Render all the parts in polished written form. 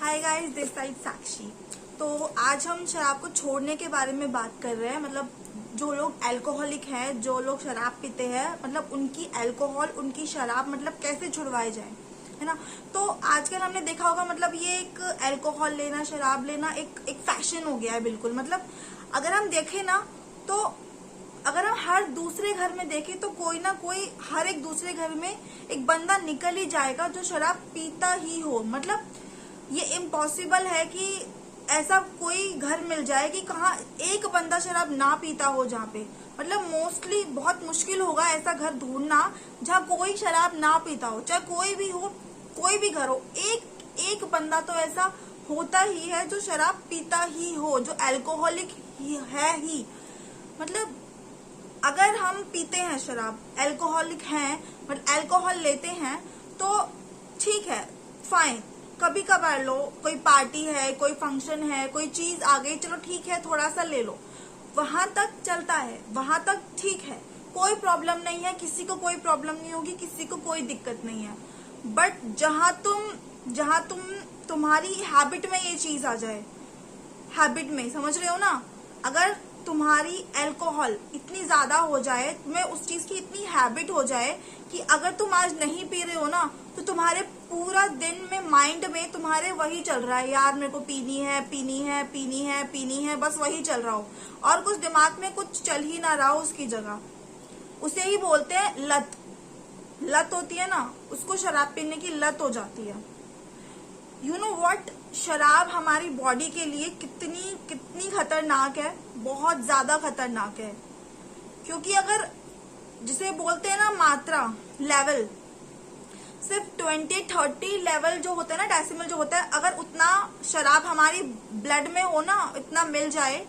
Hi guys, this side साक्षी। तो आज हम शराब को छोड़ने के बारे में बात कर रहे हैं। मतलब जो लोग अल्कोहलिक हैं, जो लोग शराब पीते हैं, मतलब उनकी अल्कोहल, उनकी शराब मतलब कैसे छुड़वाई जाए, है ना। तो आजकल हमने देखा होगा, मतलब ये एक अल्कोहल लेना, शराब लेना एक फैशन हो गया है बिल्कुल। मतलब अगर हम देखें ना, तो अगर हम हर दूसरे घर में देखें तो कोई ना कोई हर एक दूसरे घर में एक बंदा निकल ही जाएगा जो शराब पीता ही हो। मतलब ये इम्पॉसिबल है कि ऐसा कोई घर मिल जाए कि कहाँ एक बंदा शराब ना पीता हो। जहाँ पे मतलब मोस्टली बहुत मुश्किल होगा ऐसा घर ढूंढना जहाँ कोई शराब ना पीता हो, चाहे कोई भी हो, कोई भी घर हो, एक बंदा तो ऐसा होता ही है जो शराब पीता ही हो, जो अल्कोहलिक है ही। मतलब अगर हम पीते हैं शराब, अल्कोहलिक हैं, बट अल्कोहल लेते हैं तो ठीक है, फाइन, कभी कभार लो, कोई पार्टी है, कोई फंक्शन है, कोई चीज आ गई, चलो ठीक है थोड़ा सा ले लो, वहां तक चलता है, वहां तक ठीक है, कोई प्रॉब्लम नहीं है, किसी को कोई प्रॉब्लम नहीं होगी, किसी को कोई दिक्कत नहीं है। बट जहां तुम्हारी हैबिट में ये चीज आ जाए, हैबिट में, समझ रहे हो ना, अगर तुम्हारी अल्कोहल इतनी ज्यादा हो जाए, तुम्हें उस चीज की इतनी हैबिट हो जाए कि अगर तुम आज नहीं पी रहे हो ना, तो तुम्हारे पूरा दिन में माइंड में तुम्हारे वही चल रहा है, यार मेरे को पीनी है, पीनी है, पीनी है, पीनी है, बस वही चल रहा हो और कुछ दिमाग में कुछ चल ही ना रहा हो उसकी जगह। उसे ही बोलते हैं लत। लत होती है ना, उसको शराब पीने की लत हो जाती है। यू नो व्हाट, शराब हमारी बॉडी के लिए कितनी खतरनाक है, बहुत ज्यादा खतरनाक है। क्योंकि अगर जिसे बोलते हैं ना मात्रा, लेवल, सिर्फ 20-30 लेवल जो होता है ना, डेसिमल जो होता है, अगर उतना शराब हमारी ब्लड में हो ना, इतना मिल जाए,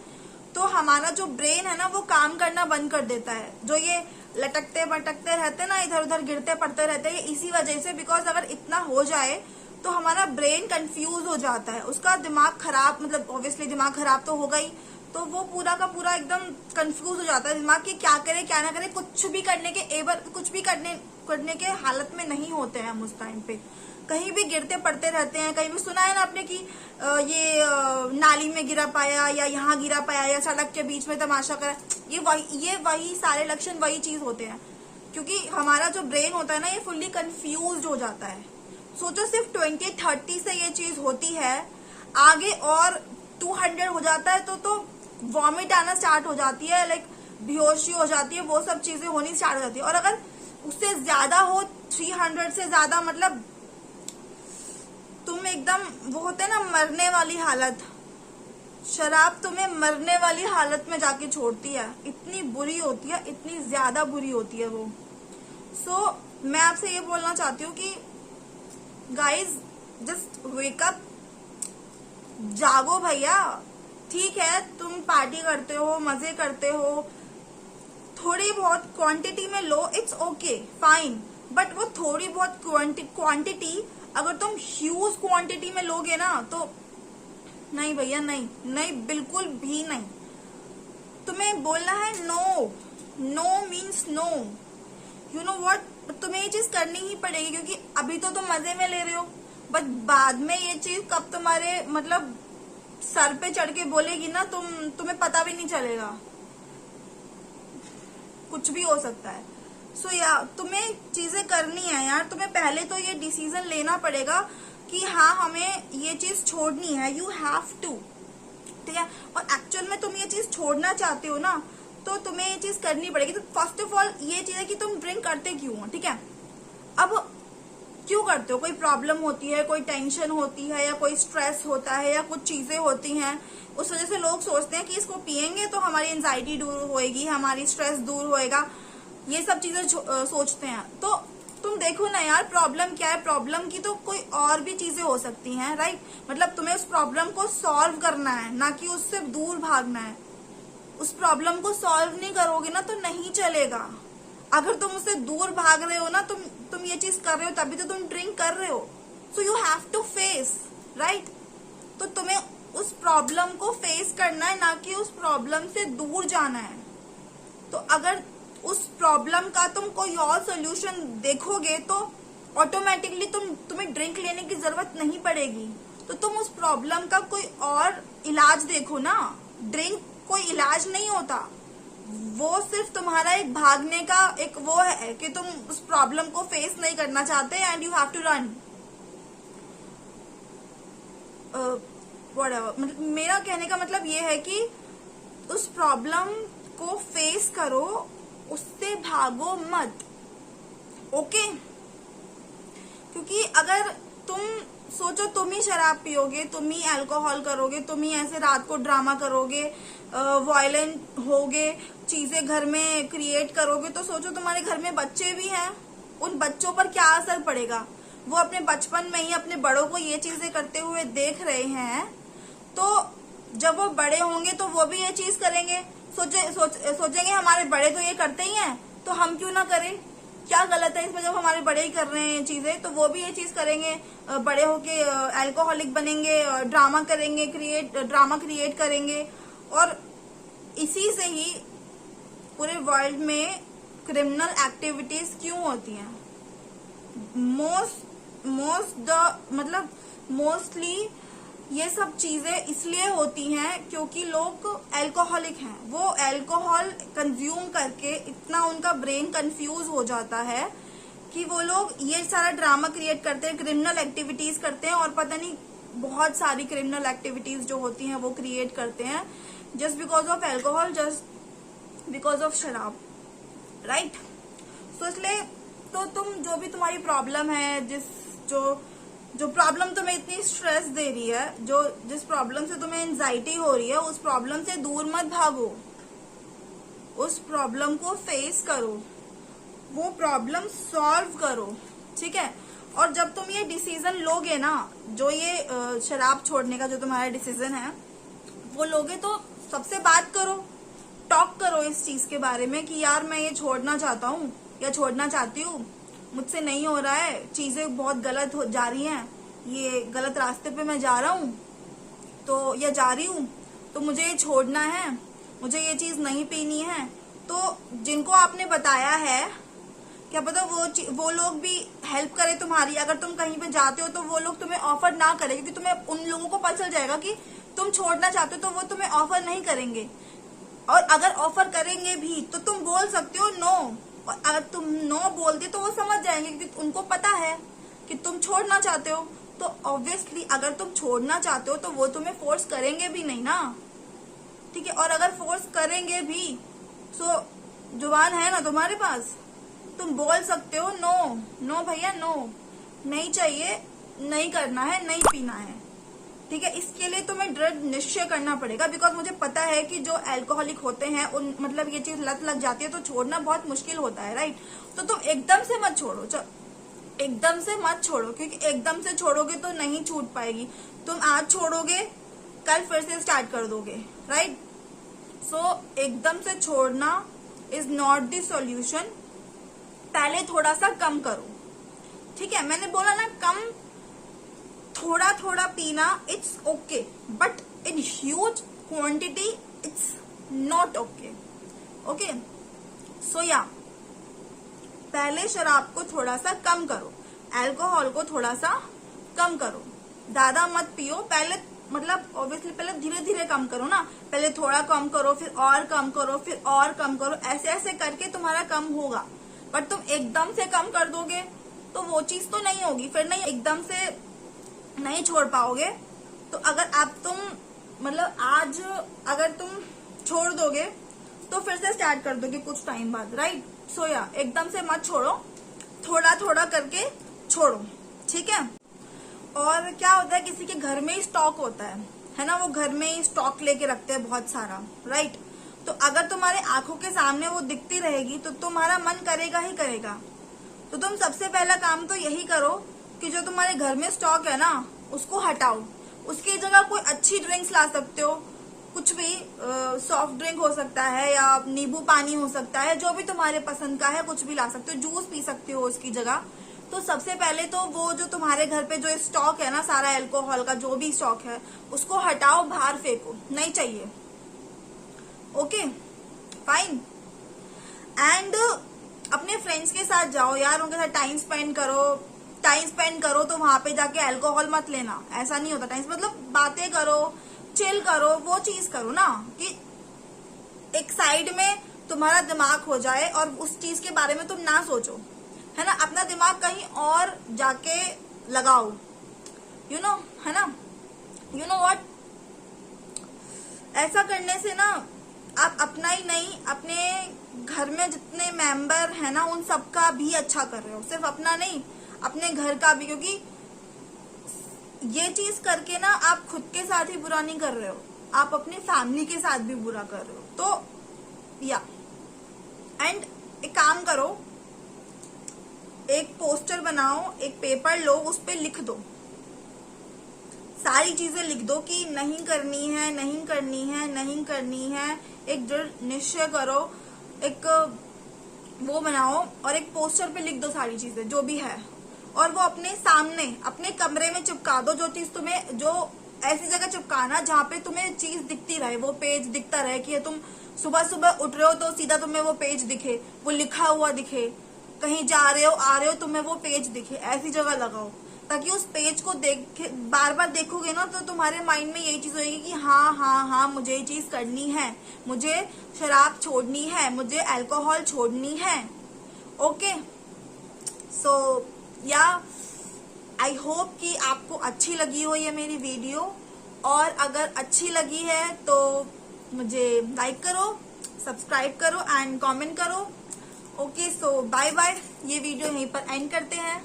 तो हमारा जो ब्रेन है ना वो काम करना बंद कर देता है। जो ये लटकते भटकते रहते ना, इधर उधर गिरते पड़ते रहते हैं, इसी वजह से, बिकॉज अगर इतना हो जाए तो हमारा ब्रेन कंफ्यूज हो जाता है, उसका दिमाग खराब, मतलब ऑब्वियसली दिमाग खराब तो होगा ही, तो वो पूरा का पूरा एकदम कंफ्यूज हो जाता है दिमाग कि क्या करे क्या ना करे। कुछ भी करने के एवर, कुछ भी करने के हालत में नहीं होते हैं हम उस टाइम पे, कहीं भी गिरते पड़ते रहते हैं। कहीं भी सुना है ना आपने कि ये नाली में गिरा पाया, या यहाँ गिरा पाया, या सड़क के बीच में तमाशा करा, ये वही सारे लक्षण वही चीज होते हैं। क्योंकि हमारा जो ब्रेन होता है ना, ये फुल्ली कंफ्यूज हो जाता है। सोचो सिर्फ 20-30 से ये चीज होती है, आगे और 200 हो जाता है तो वॉमिट आना स्टार्ट हो जाती है, लाइक बेहोशी हो जाती है, वो सब चीजें होनी स्टार्ट हो जाती है। और अगर उससे ज्यादा हो, 300 से ज्यादा, मतलब तुम एकदम, वो होते है ना मरने वाली हालत, शराब तुम्हें मरने वाली हालत में जाके छोड़ती है। इतनी बुरी होती है, इतनी ज्यादा बुरी होती है वो। सो मैं आपसे ये बोलना चाहती हूँ कि गाइज, जस्ट वेक अप, जागो भैया। ठीक है तुम पार्टी करते हो, मजे करते हो, थोड़ी बहुत क्वांटिटी में लो, इट्स ओके, फाइन, बट वो थोड़ी बहुत क्वांटिटी अगर तुम ह्यूज क्वांटिटी में लोगे ना, तो नहीं भैया, नहीं नहीं, बिल्कुल भी नहीं। तुम्हें बोलना है no, no means no. You know what, तुम्हें ये चीज करनी ही पड़ेगी, क्योंकि अभी तो तुम मजे में ले रहे हो, बट बाद में ये चीज कब तुम्हारे मतलब सर पे चढ़ के बोलेगी ना, तुम्हें पता भी नहीं चलेगा, कुछ भी हो सकता है। सो यार, तुम्हें चीजें करनी है यार, तुम्हें पहले तो ये डिसीजन लेना पड़ेगा कि हाँ हमें ये चीज छोड़नी है, यू हैव टू, ठीक है। और एक्चुअल में तुम ये चीज छोड़ना चाहते हो ना, तो तुम्हें ये चीज करनी पड़ेगी। तो फर्स्ट ऑफ ऑल ये चीज है कि तुम ड्रिंक करते क्यों हो, ठीक है। अब क्यों करते हो, कोई प्रॉब्लम होती है, कोई टेंशन होती है, या कोई स्ट्रेस होता है, या कुछ चीजें होती हैं, उस वजह से लोग सोचते हैं कि इसको पियेंगे तो हमारी एंजाइटी दूर होएगी, हमारी स्ट्रेस दूर होएगा, ये सब चीजें सोचते हैं। तो तुम देखो ना यार, प्रॉब्लम क्या है, प्रॉब्लम की तो कोई और भी चीजें हो सकती हैं, राइट। मतलब तुम्हें उस प्रॉब्लम को सॉल्व करना है, ना कि उससे दूर भागना है। उस प्रॉब्लम को सॉल्व नहीं करोगे ना तो नहीं चलेगा। अगर तुम उससे दूर भाग रहे हो ना, तुम ये चीज कर रहे हो, तभी तो तुम ड्रिंक कर रहे हो। So you have to face, right. तो तुम्हें उस प्रॉब्लम को फेस करना है, ना कि उस प्रॉब्लम से दूर जाना है। तो अगर उस प्रॉब्लम का तुम कोई और सोल्यूशन देखोगे तो ऑटोमेटिकली तुम्हें ड्रिंक लेने की जरूरत नहीं पड़ेगी। तो तुम उस प्रॉब्लम का कोई और इलाज देखो ना। ड्रिंक कोई इलाज नहीं होता, वो सिर्फ तुम्हारा एक भागने का एक वो है कि तुम उस प्रॉब्लम को फेस नहीं करना चाहते and you have to run. मतलब मेरा कहने का मतलब ये है कि उस प्रॉब्लम को फेस करो, उससे भागो मत। ओके? क्योंकि अगर तुम सोचो तुम ही शराब पियोगे, तुम ही अल्कोहल करोगे, तुम ही ऐसे रात को ड्रामा करोगे, वायलेंट होगे, चीजें घर में क्रिएट करोगे, तो सोचो तुम्हारे घर में बच्चे भी हैं, उन बच्चों पर क्या असर पड़ेगा। वो अपने बचपन में ही अपने बड़ों को ये चीजें करते हुए देख रहे हैं, तो जब वो बड़े होंगे तो वो भी ये चीज करेंगे। सोचेंगे हमारे बड़े तो ये करते ही हैं, तो हम क्यों ना करें, क्या गलत है इसमें। जब हमारे बड़े ही कर रहे हैं चीजें, तो वो भी ये चीज करेंगे, बड़े होके अल्कोहलिक बनेंगे, ड्रामा क्रिएट करेंगे। और इसी से ही पूरे वर्ल्ड में क्रिमिनल एक्टिविटीज क्यों होती हैं। मोस्टली ये सब चीजें इसलिए होती हैं क्योंकि लोग अल्कोहलिक हैं। वो अल्कोहल कंज्यूम करके इतना उनका ब्रेन कंफ्यूज हो जाता है कि वो लोग ये सारा ड्रामा क्रिएट करते हैं, क्रिमिनल एक्टिविटीज करते हैं, और पता नहीं बहुत सारी क्रिमिनल एक्टिविटीज जो होती हैं वो क्रिएट करते हैं just because of alcohol, just because of शराब, राइट। सो इसलिए तो तुम जो भी तुम्हारी प्रॉब्लम है, जो प्रॉब्लम तुम्हें इतनी स्ट्रेस दे रही है, जिस प्रॉब्लम से तुम्हें एंजाइटी हो रही है, उस प्रॉब्लम से दूर मत भागो, उस प्रॉब्लम को फेस करो, वो प्रॉब्लम सॉल्व करो, ठीक है। और जब तुम ये डिसीजन लोगे ना, जो ये शराब छोड़ने का जो तुम्हारा डिसीजन है वो लोगे, तो सबसे बात करो, टॉक करो इस चीज के बारे में कि यार मैं ये छोड़ना चाहता हूँ या छोड़ना चाहती हूँ, मुझसे नहीं हो रहा है, चीजें बहुत गलत हो जा रही हैं, ये गलत रास्ते पे मैं जा रहा हूँ तो या जा रही हूँ, तो मुझे ये छोड़ना है, मुझे ये चीज नहीं पीनी है। तो जिनको आपने बताया है, क्या पता वो लोग भी हेल्प करे तुम्हारी। अगर तुम कहीं पे जाते हो तो वो लोग तुम्हें ऑफर ना करें, क्योंकि तुम्हें उन लोगों को पता चल जाएगा कि तुम छोड़ना चाहते हो, तो वो तुम्हें ऑफर नहीं करेंगे। और अगर ऑफर करेंगे भी तो तुम बोल सकते हो नो, और अगर तुम नो बोलते तो वो समझ जाएंगे, क्योंकि उनको पता है कि तुम छोड़ना चाहते हो। तो ऑब्वियसली अगर तुम छोड़ना चाहते हो तो वो तुम्हें फोर्स करेंगे भी नहीं ना, ठीक है। और अगर फोर्स करेंगे भी तो जुबान है ना तुम्हारे पास, तुम बोल सकते हो नो भैया, नो, नहीं चाहिए, नहीं करना है, नहीं पीना है, ठीक है। इसके लिए तुम्हें दृढ़ निश्चय करना पड़ेगा, बिकॉज मुझे पता है कि जो अल्कोहलिक होते हैं उन मतलब ये चीज लत लग जाती है तो छोड़ना बहुत मुश्किल होता है, राइट। तो तुम एकदम से मत छोड़ो, एकदम से मत छोड़ो, क्योंकि एकदम से छोड़ोगे तो नहीं छूट पाएगी। तुम आज छोड़ोगे, कल फिर से स्टार्ट कर दोगे, राइट। सो एकदम से छोड़ना इज नॉट द सॉल्यूशन। पहले थोड़ा सा कम करो, ठीक है। मैंने बोला ना, कम थोड़ा थोड़ा पीना it's okay, but in huge quantity it's not okay, okay. So या पहले शराब को थोड़ा सा कम करो, अल्कोहल को थोड़ा सा कम करो, ज्यादा मत पियो। पहले मतलब ऑब्वियसली पहले धीरे धीरे कम करो ना, पहले थोड़ा कम करो, फिर और कम करो, फिर और कम करो, ऐसे ऐसे करके तुम्हारा कम होगा। बट तुम एकदम से कम कर दोगे तो वो चीज तो नहीं होगी, फिर नहीं, एकदम से नहीं छोड़ पाओगे। तो अगर तुम मतलब आज अगर तुम छोड़ दोगे तो फिर से स्टार्ट कर दोगे कुछ टाइम बाद, राइट। सो या एकदम से मत छोड़ो, थोड़ा थोड़ा करके छोड़ो, ठीक है। और क्या होता है, किसी के घर में ही स्टॉक होता है ना, वो घर में ही स्टॉक लेके रखते हैं बहुत सारा, राइट। तो अगर तुम्हारे आंखों के सामने वो दिखती रहेगी तो तुम्हारा मन करेगा ही करेगा। तो तुम सबसे पहला काम तो यही करो कि जो तुम्हारे घर में स्टॉक है ना उसको हटाओ, उसकी जगह कोई अच्छी ड्रिंक्स ला सकते हो, कुछ भी सॉफ्ट ड्रिंक हो सकता है या नींबू पानी हो सकता है, जो भी तुम्हारे पसंद का है कुछ भी ला सकते हो, जूस पी सकते हो उसकी जगह। तो सबसे पहले तो वो जो तुम्हारे घर पे जो स्टॉक है ना, सारा अल्कोहल का जो भी स्टॉक है उसको हटाओ, बाहर फेंको, नहीं चाहिए, ओके फाइन। एंड अपने फ्रेंड्स के साथ जाओ यार, उनके साथ टाइम स्पेंड करो, टाइम स्पेंड करो तो वहां पे जाके अल्कोहल मत लेना, ऐसा नहीं होता। टाइम मतलब बातें करो, चिल करो, वो चीज करो ना कि एक साइड में तुम्हारा दिमाग हो जाए और उस चीज के बारे में तुम ना सोचो, है ना। अपना दिमाग कहीं और जाके लगाओ, यू नो, है ना। यू नो व्हाट, ऐसा करने से ना आप अपना ही नहीं, अपने घर में जितने मेंबर है ना उन सबका भी अच्छा कर रहे हो, सिर्फ अपना नहीं, अपने घर का भी। क्योंकि ये चीज करके ना आप खुद के साथ ही बुरा नहीं कर रहे हो, आप अपनी फैमिली के साथ भी बुरा कर रहे हो। तो या एंड एक काम करो, एक पोस्टर बनाओ, एक पेपर लो, उस पे लिख दो, सारी चीजें लिख दो कि नहीं करनी है, नहीं करनी है, नहीं करनी है। एक दृढ़ निश्चय करो, एक वो बनाओ और एक पोस्टर पे लिख दो सारी चीजें जो भी है, और वो अपने सामने अपने कमरे में चिपका दो। जो चीज तुम्हें, जो ऐसी जगह चिपकाना जहाँ पे तुम्हें चीज दिखती रहे, वो पेज दिखता रहे कि तुम सुबह सुबह उठ रहे हो तो सीधा तुम्हें वो पेज दिखे, वो लिखा हुआ दिखे, कहीं जा रहे हो आ रहे हो तुम्हें वो पेज दिखे, ऐसी जगह लगाओ ताकि उस पेज को देख बार बार देखोगे ना तो तुम्हारे माइंड में यही चीज होगी कि हाँ हाँ हाँ मुझे ये चीज करनी है, मुझे शराब छोड़नी है, मुझे अल्कोहल छोड़नी है। ओके, सो या आई होप कि आपको अच्छी लगी हो ये मेरी वीडियो, और अगर अच्छी लगी है तो मुझे लाइक करो, सब्सक्राइब करो एंड कमेंट करो। ओके, सो बाय बाय, ये वीडियो यहीं पर एंड करते हैं।